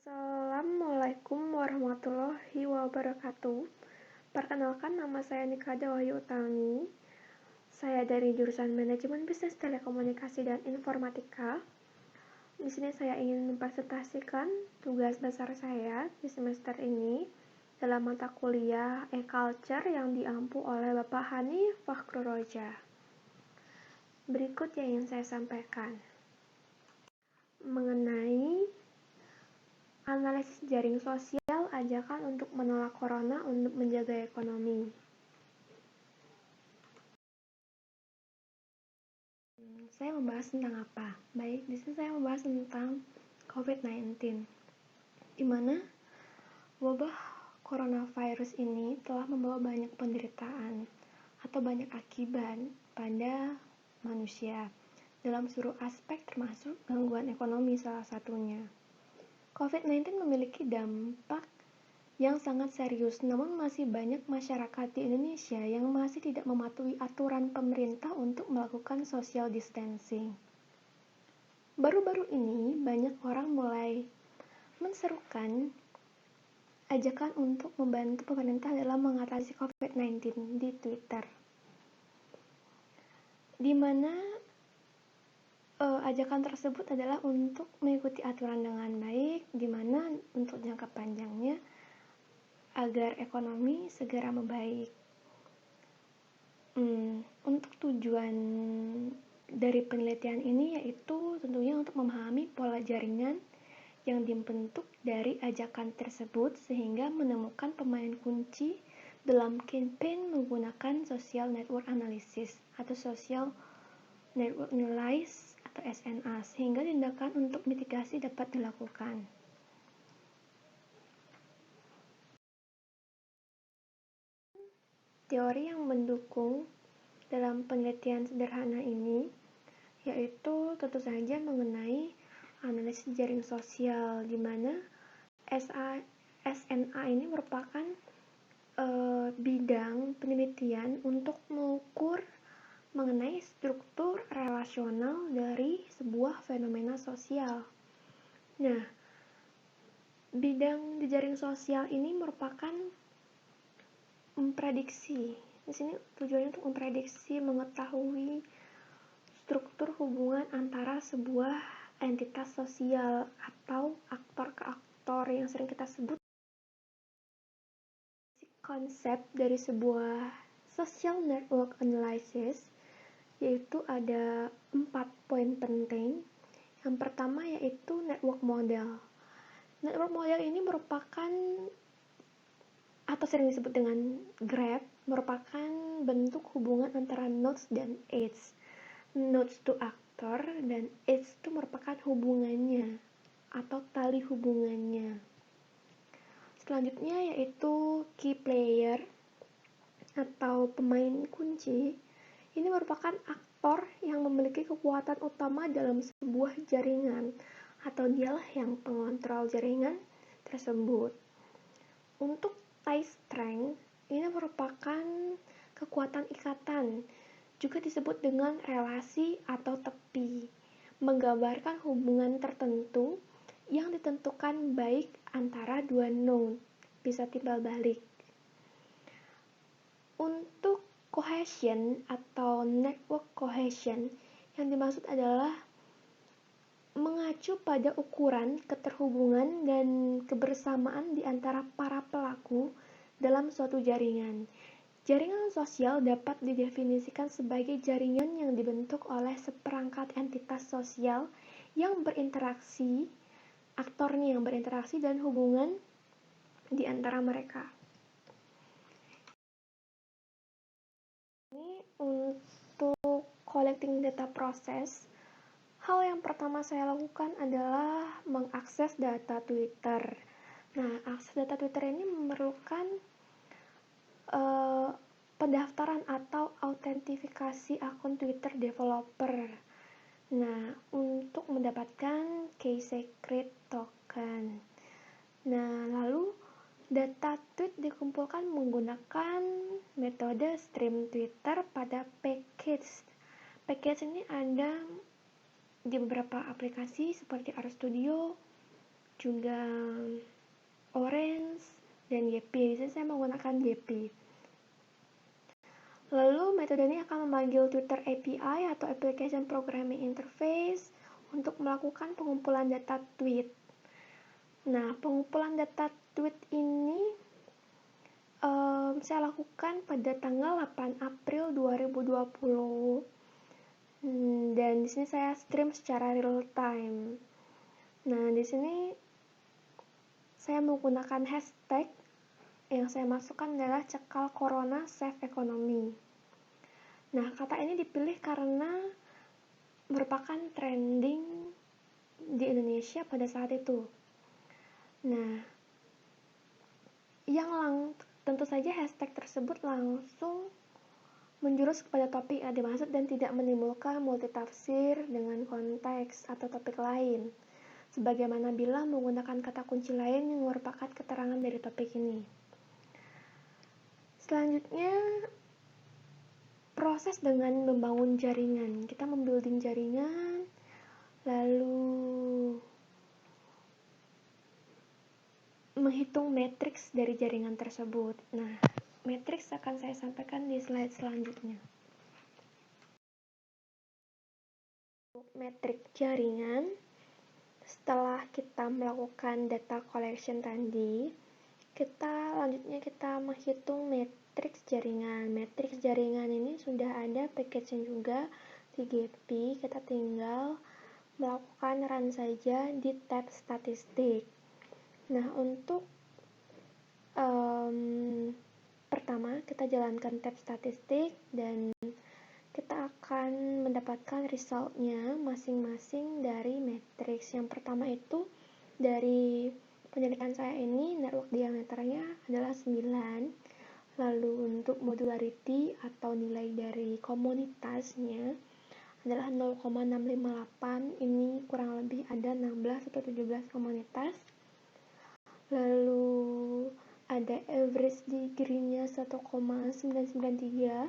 Assalamualaikum warahmatullahi wabarakatuh. Perkenalkan, nama saya Nikada Wahyu Utami. Saya dari jurusan Manajemen Bisnis Telekomunikasi dan Informatika. Di sini saya ingin mempresentasikan tugas besar saya di semester ini dalam mata kuliah E-Culture yang diampu oleh Bapak Hani Fakhruroja. Berikut yang ingin saya sampaikan mengenai analisis jaring sosial, ajakan untuk menolak corona untuk menjaga ekonomi. Saya membahas tentang apa? Baik, di sini saya membahas tentang COVID-19, di mana wabah coronavirus ini telah membawa banyak penderitaan atau banyak akibat pada manusia dalam seluruh aspek, termasuk gangguan ekonomi salah satunya. COVID-19 memiliki dampak yang sangat serius, namun masih banyak masyarakat di Indonesia yang masih tidak mematuhi aturan pemerintah untuk melakukan social distancing. Baru-baru ini, banyak orang mulai menserukan ajakan untuk membantu pemerintah dalam mengatasi COVID-19 di Twitter, di mana ajakan tersebut adalah untuk mengikuti aturan dengan baik, di mana untuk jangka panjangnya agar ekonomi segera membaik. Untuk tujuan dari penelitian ini yaitu tentunya untuk memahami pola jaringan yang dibentuk dari ajakan tersebut sehingga menemukan pemain kunci dalam campaign menggunakan social network analysis atau social network analysis atau SNA, sehingga tindakan untuk mitigasi dapat dilakukan. Teori yang mendukung dalam penelitian sederhana ini yaitu tentu saja mengenai analisis jaring sosial, di mana SNA ini merupakan bidang penelitian untuk mengukur mengenai struktur relasional dari sebuah fenomena sosial. Nah, bidang di jaring sosial ini merupakan memprediksi. Di sini tujuannya untuk memprediksi, mengetahui struktur hubungan antara sebuah entitas sosial atau aktor ke aktor yang sering kita sebut. Konsep dari sebuah social network analysis yaitu ada 4 poin penting. Yang pertama yaitu network model. Network model ini merupakan atau sering disebut dengan graph, merupakan bentuk hubungan antara nodes dan edge. Nodes itu aktor dan edge itu merupakan hubungannya atau tali hubungannya. Selanjutnya yaitu key player atau pemain kunci. Ini merupakan aktor yang memiliki kekuatan utama dalam sebuah jaringan atau dialah yang pengontrol jaringan tersebut. Untuk tie strength, ini merupakan kekuatan ikatan, juga disebut dengan relasi atau tepi, menggambarkan hubungan tertentu yang ditentukan baik antara dua node, bisa timbal balik. Untuk cohesion atau network cohesion, yang dimaksud adalah mengacu pada ukuran keterhubungan dan kebersamaan di antara para pelaku dalam suatu jaringan. Jaringan sosial dapat didefinisikan sebagai jaringan yang dibentuk oleh seperangkat entitas sosial yang berinteraksi, aktornya yang berinteraksi dan hubungan di antara mereka. Ini untuk collecting data process, hal yang pertama saya lakukan adalah mengakses data Twitter. Nah, akses data Twitter ini memerlukan pendaftaran atau autentifikasi akun Twitter developer. Nah, untuk mendapatkan key secret token. Nah, lalu data tweet dikumpulkan menggunakan metode stream Twitter pada package. Package ini ada di beberapa aplikasi seperti RStudio, juga Orange, dan YP. Di sini saya menggunakan YP. Lalu metode ini akan memanggil Twitter API atau Application Programming Interface untuk melakukan pengumpulan data tweet. Nah, pengumpulan data tweet ini saya lakukan pada tanggal 8 April 2020. Dan di sini saya stream secara real time. Nah, di sini saya menggunakan hashtag yang saya masukkan adalah cekal corona save ekonomi. Nah, kata ini dipilih karena merupakan trending di Indonesia pada saat itu. Nah, tentu saja hashtag tersebut langsung menjurus kepada topik yang dimaksud dan tidak menimbulkan multitafsir dengan konteks atau topik lain, sebagaimana bila menggunakan kata kunci lain yang merupakan keterangan dari topik ini. Selanjutnya, proses dengan membangun jaringan. Kita membuilding jaringan, lalu menghitung matriks dari jaringan tersebut. Nah, matriks akan saya sampaikan di slide selanjutnya. Metrik jaringan, setelah kita melakukan data collection tadi, selanjutnya kita menghitung matriks jaringan. Matriks jaringan ini sudah ada package-nya juga di GP, kita tinggal melakukan run saja di tab statistik. Nah, untuk pertama kita jalankan tab statistik dan kita akan mendapatkan resultnya masing-masing dari matriks. Yang pertama itu dari penyelidikan saya ini network diameternya adalah 9. Lalu untuk modularity atau nilai dari komunitasnya adalah 0,658. Ini kurang lebih ada 16 atau 17 komunitas. Lalu ada average degree-nya 1,993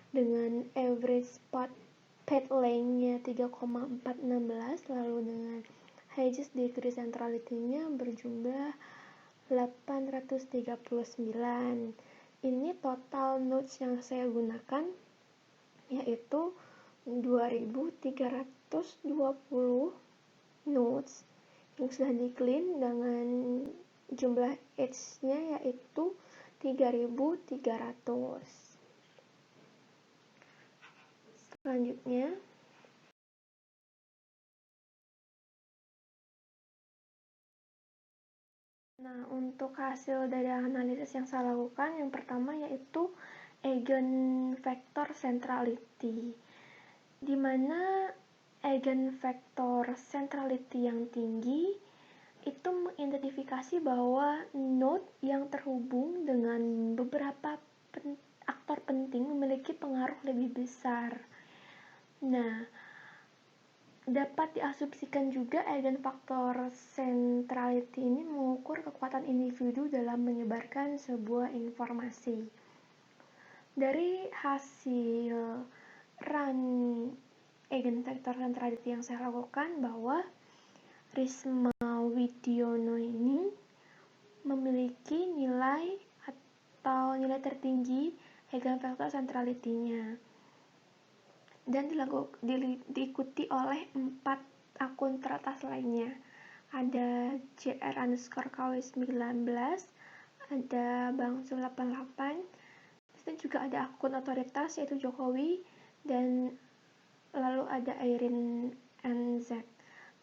dengan average path length-nya 3,416, lalu dengan highest degree centrality-nya berjumlah 839. Ini total nodes yang saya gunakan yaitu 2320 nodes yang sudah di-clean dengan jumlah edge-nya yaitu 3300. Selanjutnya, nah untuk hasil dari analisis yang saya lakukan, yang pertama yaitu eigenvector centrality, di mana eigenvector centrality yang tinggi itu mengidentifikasi bahwa node yang terhubung dengan beberapa aktor penting memiliki pengaruh lebih besar. Nah, dapat diasumsikan juga eigenfaktor centrality ini mengukur kekuatan individu dalam menyebarkan sebuah informasi. Dari hasil run eigenvector centrality yang saya lakukan, bahwa Risma Widiono ini memiliki nilai tertinggi eigenvector centrality-nya dan diikuti oleh 4 akun teratas lainnya. Ada JR_KW19, ada Bangsul 88, dan juga ada akun otoritas yaitu Jokowi, dan lalu ada Airin NZ.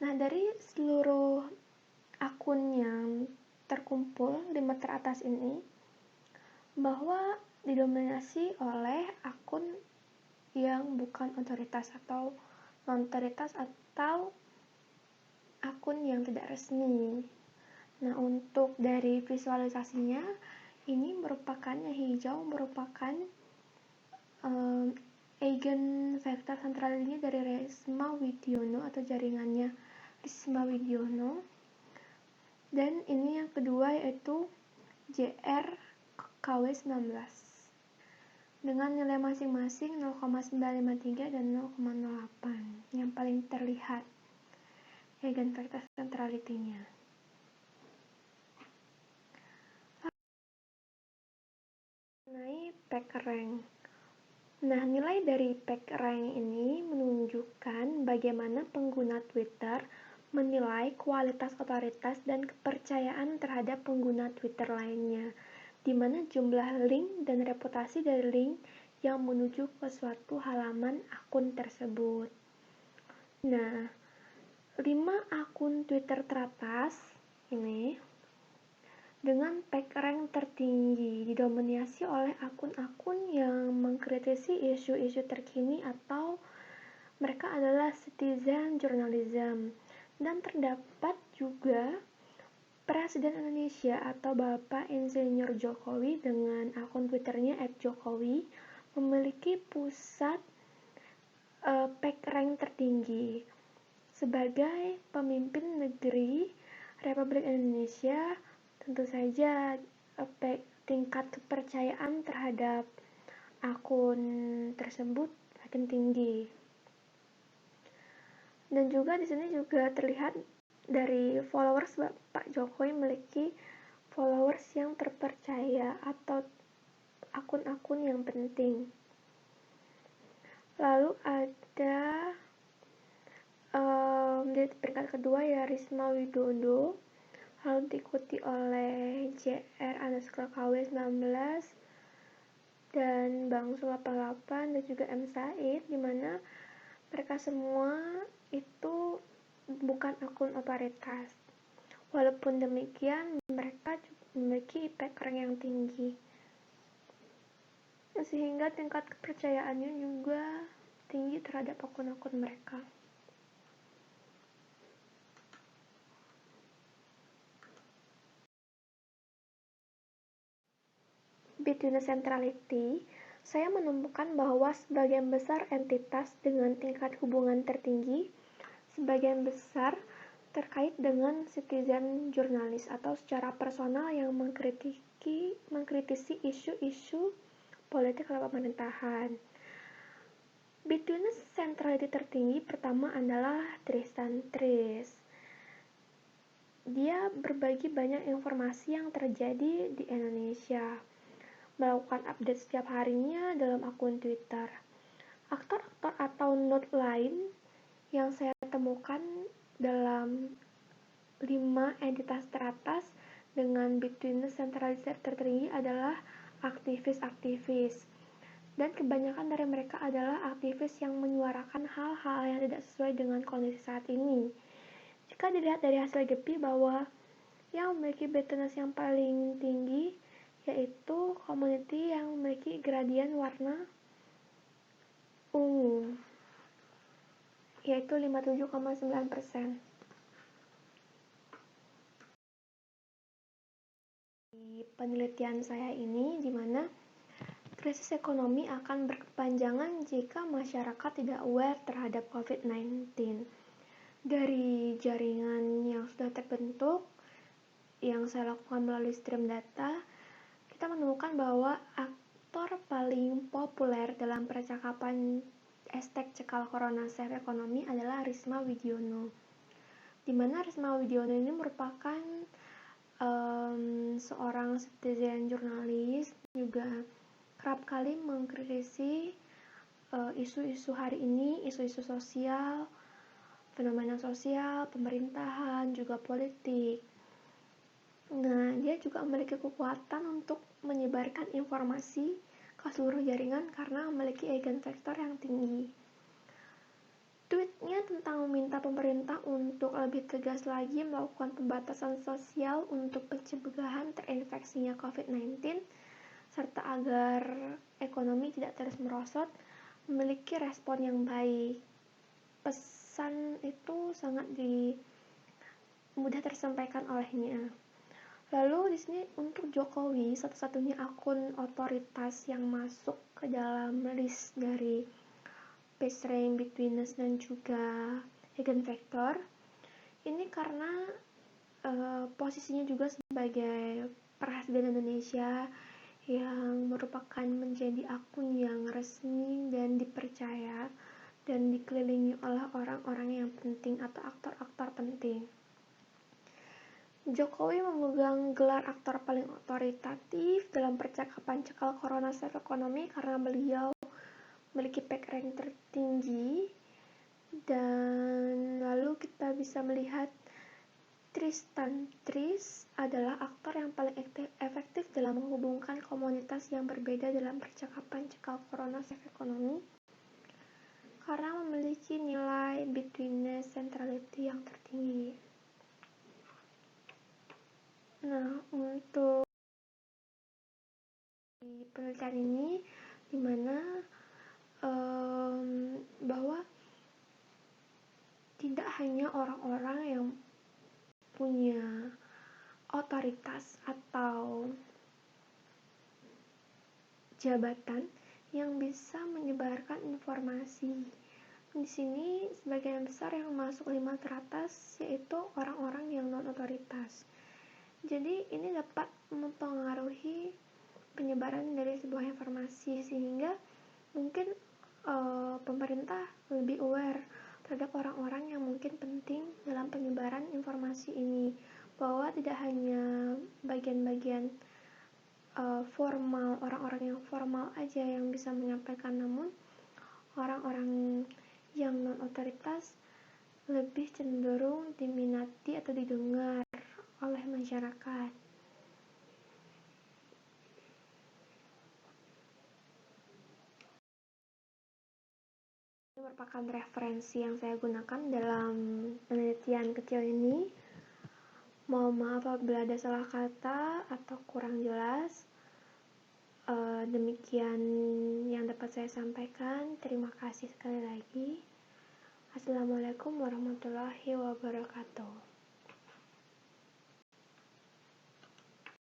Nah, dari seluruh akun yang terkumpul 5 teratas ini, bahwa didominasi oleh akun yang bukan otoritas atau non-otoritas atau akun yang tidak resmi. Nah, untuk dari visualisasinya, ini merupakan yang hijau merupakan eigenvector centrality dari Risma Widiono atau jaringannya Risma Widiono, dan ini yang kedua yaitu JR_KW19 dengan nilai masing-masing 0,953 dan 0,08 yang paling terlihat eigenvector centrality-nya. PageRank. Nah, nilai dari PageRank ini menunjukkan bagaimana pengguna Twitter menilai kualitas otoritas dan kepercayaan terhadap pengguna Twitter lainnya, di mana jumlah link dan reputasi dari link yang menuju ke suatu halaman akun tersebut. Nah, 5 akun Twitter teratas ini dengan PageRank tertinggi didominasi oleh akun-akun yang mengkritisi isu-isu terkini atau mereka adalah citizen journalism. Dan terdapat juga Presiden Indonesia atau Bapak Insinyur Jokowi dengan akun Twitternya @jokowi memiliki pusat PageRank tertinggi. Sebagai pemimpin negeri Republik Indonesia, tentu saja tingkat kepercayaan terhadap akun tersebut makin tinggi. Dan juga di sini juga terlihat dari followers Pak Jokowi memiliki followers yang terpercaya atau akun-akun yang penting. Lalu ada di peringkat kedua ya Risma Widodo, lalu diikuti oleh JR_KW19 dan Bangsu 88 dan juga M. Said, di mana mereka semua itu bukan akun otoritas. Walaupun demikian, mereka memiliki PageRank yang tinggi, sehingga tingkat kepercayaannya juga tinggi terhadap akun-akun mereka. Bitwitness Centrality, saya menemukan bahwa sebagian besar entitas dengan tingkat hubungan tertinggi, sebagian besar terkait dengan citizen jurnalis atau secara personal yang mengkritisi isu-isu politik atau pemerintahan. Bitwitness Centrality tertinggi pertama adalah Tristan Tris. Dia berbagi banyak informasi yang terjadi di Indonesia, melakukan update setiap harinya dalam akun Twitter. Aktor-aktor atau note lain yang saya temukan dalam 5 entitas teratas dengan Bitwitness Centrality tertinggi adalah aktivis-aktivis. Dan kebanyakan dari mereka adalah aktivis yang menyuarakan hal-hal yang tidak sesuai dengan kondisi saat ini. Jika dilihat dari hasil GEPI bahwa yang memiliki Bitwitness yang paling tinggi yaitu community yang memiliki gradien warna ungu, yaitu 57,9%. Di penelitian saya ini, di mana krisis ekonomi akan berkepanjangan jika masyarakat tidak aware terhadap COVID-19. Dari jaringan yang sudah terbentuk, yang saya lakukan melalui stream data, kita menemukan bahwa aktor paling populer dalam percakapan #cekal corona save ekonomi adalah Risma Widyono, di mana Risma Widyono ini merupakan seorang citizen jurnalis, juga kerap kali mengkritisi isu-isu hari ini, isu-isu sosial, fenomena sosial, pemerintahan, juga politik. Nah, dia juga memiliki kekuatan untuk menyebarkan informasi ke seluruh jaringan karena memiliki eigen vector yang tinggi. Tweetnya tentang meminta pemerintah untuk lebih tegas lagi melakukan pembatasan sosial untuk pencegahan terinfeksinya COVID-19, serta agar ekonomi tidak terus merosot, memiliki respon yang baik. Pesan itu sangat mudah tersampaikan olehnya. Lalu di sini untuk Jokowi, satu-satunya akun otoritas yang masuk ke dalam list dari PageRank, Bitwitness, dan juga eigen vector ini karena posisinya juga sebagai Presiden Indonesia yang merupakan menjadi akun yang resmi dan dipercaya dan dikelilingi oleh orang-orang yang penting atau aktor-aktor penting. Jokowi memegang gelar aktor paling otoritatif dalam percakapan cekal corona safe ekonomi karena beliau memiliki pack rank tertinggi. Dan lalu kita bisa melihat Tristan Tris adalah aktor yang paling efektif dalam menghubungkan komunitas yang berbeda dalam percakapan cekal corona safe ekonomi karena memiliki nilai betweenness centrality yang tertinggi. Nah, untuk penelitian ini dimana bahwa tidak hanya orang-orang yang punya otoritas atau jabatan yang bisa menyebarkan informasi. Di sini sebagian besar yang masuk 5 teratas yaitu orang-orang yang non otoritas. Jadi ini dapat mempengaruhi penyebaran dari sebuah informasi sehingga mungkin pemerintah lebih aware terhadap orang-orang yang mungkin penting dalam penyebaran informasi ini, bahwa tidak hanya bagian-bagian formal, orang-orang yang formal aja yang bisa menyampaikan, namun orang-orang yang non otoritas lebih cenderung diminati atau didengar oleh masyarakat. Ini merupakan referensi yang saya gunakan dalam penelitian kecil ini. Mohon maaf apabila ada salah kata atau kurang jelas. Demikian yang dapat saya sampaikan. Terima kasih sekali lagi. Assalamualaikum warahmatullahi wabarakatuh.